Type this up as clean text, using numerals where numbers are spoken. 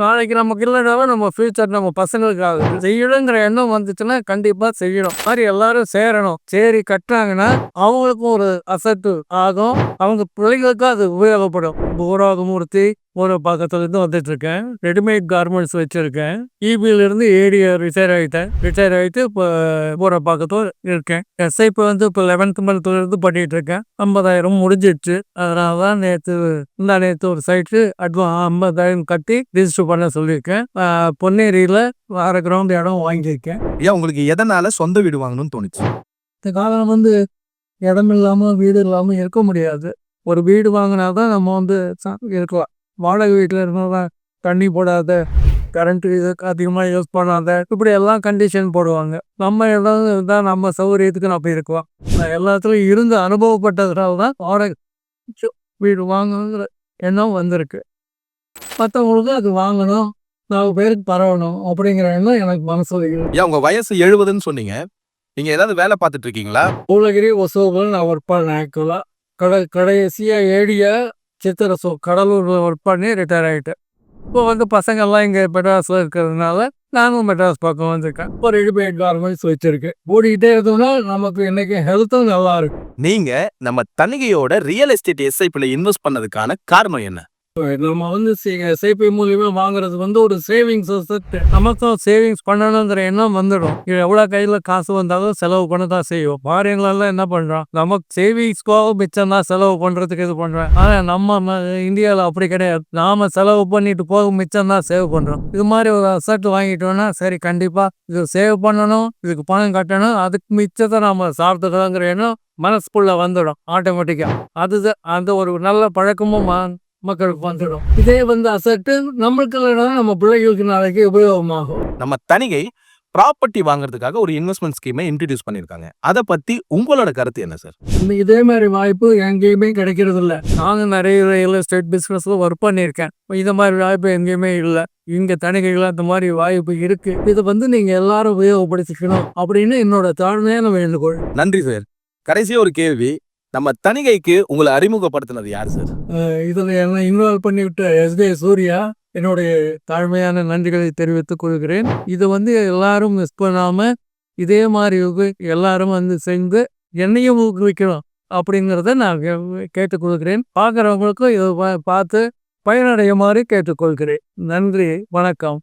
நாளைக்கு நமக்கு இல்லைனாலும் நம்ம ஃபியூச்சர் நம்ம பசங்களுக்காக செய்யணுங்கிற எண்ணம் வந்துச்சுன்னா கண்டிப்பா செய்யணும். மாதிரி எல்லாரும் சேரணும். சேரி கட்டுறாங்கன்னா அவங்களுக்கும் ஒரு அசட்டு ஆகும். அவங்க பிள்ளைங்களுக்கும் அது உபயோகப்படும். ஊராகமூர்த்தி ஒரு பக்கத்துல இருந்து வந்துட்டு இருக்கேன். ரெடிமேட் கார்மெண்ட்ஸ் வச்சிருக்கேன். இபில இருந்து ஏடிய ரிட்டையர் ஆயிட்டேன். ரிட்டையர் ஆயிட்டு இப்போ ஒரு பக்கத்துல இருக்கேன். எஸ்ஐபி வந்து இப்போ 11th மந்த்ல இருந்து பண்ணிட்டு இருக்கேன். 50,000 முடிஞ்சிடுச்சு. அதனாலதான் நேத்து ஒரு சைட்டு 50,000 கட்டி ரிஜிஸ்டர் பண்ண சொல்லியிருக்கேன். பொன்னேரியில அரை கிரவுண்ட் இடம் வாங்கியிருக்கேன். ஏன் உங்களுக்கு எதனால சொந்த வீடு வாங்கணும்னு தோணுச்சு? இந்த காலம் வந்து இடம் இல்லாம வீடு இல்லாம இருக்க முடியாது. ஒரு வீடு வாங்கினாதான் நம்ம வந்து இருக்கலாம். வாடகை வீட்டில் இருந்தால் தண்ணி போடாத, கரண்ட் இது அதிகமாக யூஸ் பண்ணாத, இப்படி எல்லாம் கண்டிஷன் போடுவாங்க. நம்ம ஏதாவது இருந்தால் நம்ம சௌகரியத்துக்கு நம்ம இருக்கலாம். நான் எல்லாத்துலையும் இருந்து அனுபவப்பட்டதுனால தான் வாடகை வீடு வாங்கணுங்கிற எண்ணம் வந்திருக்கு. மற்றவங்களுக்கு அது வாங்கணும், 4 பேருக்கு பரவணும் அப்படிங்கிற எண்ணம் எனக்கு மனசு வைக்கிறது. ஏன் உங்க வயசு 70ன்னு சொன்னீங்க, நீங்க ஏதாவது வேலை பார்த்துட்டு இருக்கீங்களா? சூளகிரி ஒசூரில் நான் ஒர்க் பண்ணேன். ஆக்சுவலாக கடைசியாக ஏடியா சித்திரசோ கடலூரில் ஒர்க் பண்ணி ரிட்டையர் ஆகிட்டேன். இப்போ வந்து பசங்கள்லாம் இங்கே மெட்ராஸில் இருக்கிறதுனால நானும் மெட்ராஸ் பக்கம் வந்திருக்கேன். இப்போ ரெடிமேட் கார்மெண்ட்ஸ் வச்சுருக்கேன். ஓடிக்கிட்டே இருந்தோம்னா நமக்கு இன்னைக்கு ஹெல்த்தும் நல்லா இருக்கும். நீங்க நம்ம தணிகையோட ரியல் எஸ்டேட் எஸ்ஐபில இன்வெஸ்ட் பண்ணதுக்கான காரணம் என்ன? நம்ம வந்து எஸ்ஐபி மூலியமா வாங்குறது வந்து ஒரு சேவிங்ஸ். நமக்கும் சேவிங்ஸ் பண்ணணுங்கிற எண்ணம் வந்துடும். எவ்வளோ கையில் காசு வந்தாலும் செலவு பண்ண தான் செய்வோம். ஃபாரின்லாம் என்ன பண்ணுறோம், நமக்கு சேவிங்ஸ்க்காக மிச்சம் தான் செலவு பண்ணுறதுக்கு இது பண்ணுறேன். ஆனால் நம்ம இந்தியாவில் அப்படி கிடையாது. நாம செலவு பண்ணிட்டு போக மிச்சம் தான் சேவ் பண்ணுறோம். இது மாதிரி ஒரு அசட் வாங்கிட்டோம்னா சரி கண்டிப்பாக இது சேவ் பண்ணணும், இதுக்கு பணம் கட்டணும், அதுக்கு மிச்சத்தை நம்ம சாப்பிட்டுக்கலாங்கிற எண்ணம் மனசுக்குள்ள வந்துடும் ஆட்டோமேட்டிக்காக. அதுதான் அந்த ஒரு நல்ல பழக்கமும் மக்களுக்கு வந்துடும். இதே வந்து அசட்டு நம்மளுக்கு இல்லைனா நம்ம பிள்ளைகளுக்கு நாளைக்கு உபயோகமாகும். நம்ம தணிகை ப்ராப்பர்ட்டி வாங்குறதுக்காக ஒரு இன்வெஸ்ட்மெண்ட் ஸ்கீமை இன்ட்ரடியூஸ் பண்ணியிருக்காங்க. அதை பத்தி உங்களோட கருத்து என்ன சார்? இதே மாதிரி வாய்ப்பு எங்கேயுமே கிடைக்கிறது இல்லை. நானும் நிறைய ரியல் எஸ்டேட் பிஸ்னஸ்ல ஒர்க் பண்ணியிருக்கேன். இந்த மாதிரி வாய்ப்பு எங்கேயுமே இல்லை. இங்க தணிகைகள் அந்த மாதிரி வாய்ப்பு இருக்கு. இதை வந்து நீங்க எல்லாரும் உபயோகப்படுத்திக்கணும் அப்படின்னு என்னோட தாழ்மையான வேண்டுகோள். நன்றி சார். கடைசியா ஒரு கேள்வி, நம்ம தணிகைக்கு உங்களை அறிமுகப்படுத்தினது யார் சார்? இதில் என்ன இன்வால்வ் பண்ணிவிட்ட எஸ்கே சூர்யா, என்னுடைய தாழ்மையான நன்றிகளை தெரிவித்துக் கொள்கிறேன். இது வந்து எல்லாரும் மிஸ் பண்ணாம இதே மாதிரி எல்லாரும் வந்து சேர்ந்து என்னையும் ஊக்குவிக்கணும் அப்படிங்கிறத நான் கேட்டுக்கொள்கிறேன். பார்க்குறவங்களுக்கும் இதை பார்த்து பயனடையுமாறு கேட்டுக்கொள்கிறேன். நன்றி, வணக்கம்.